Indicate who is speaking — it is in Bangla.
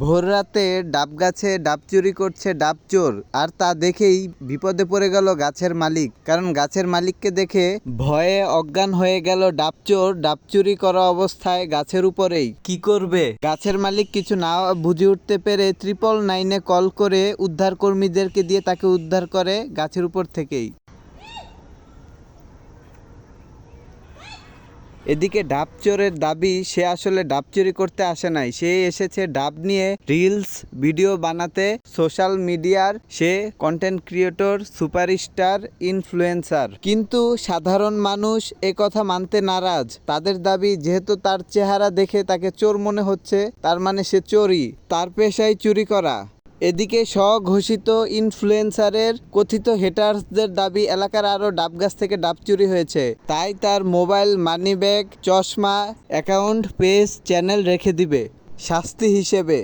Speaker 1: ভোর রাতে ডাব গাছে ডাব চুরি করছে ডাব চোর, আর তা দেখেই বিপদে পড়ে গেল গাছের মালিক। কারণ গাছের মালিককে দেখে ভয়ে অজ্ঞান হয়ে গেল ডাব চোর ডাব চুরি করা অবস্থায় গাছের উপরেই। কি করবে গাছের মালিক কিছু না বুঝে উঠতে পেরে 999-এ কল করে উদ্ধার কর্মীদেরকে দিয়ে তাকে উদ্ধার করে গাছের উপর থেকেই। এদিকে ডাব চোরের দাবি সে আসলে ডাব চুরি করতে আসে নাই, সে এসেছে ডাব নিয়ে রিলস ভিডিও বানাতে। সোশ্যাল মিডিয়ার সে কন্টেন্ট ক্রিয়েটর, সুপারস্টার, ইনফ্লুয়েন্সার। কিন্তু সাধারণ মানুষ কথা মানতে নারাজ। তাদের দাবি যেহেতু তার চেহারা দেখে তাকে চোর মনে হচ্ছে, তার মানে সে চোরই, তার পেশায় চুরি করা। এদিকে স্বঘোষিত ইনফ্লুয়েন্সারের কথিত হেটার্সদের দাবি এলাকার আরও ডাব গাছ থেকে ডাব চুরি হয়েছে, তাই তার মোবাইল, মানিব্যাগ, চশমা, অ্যাকাউন্ট, পেজ, চ্যানেল রেখে দিবে শাস্তি হিসেবে।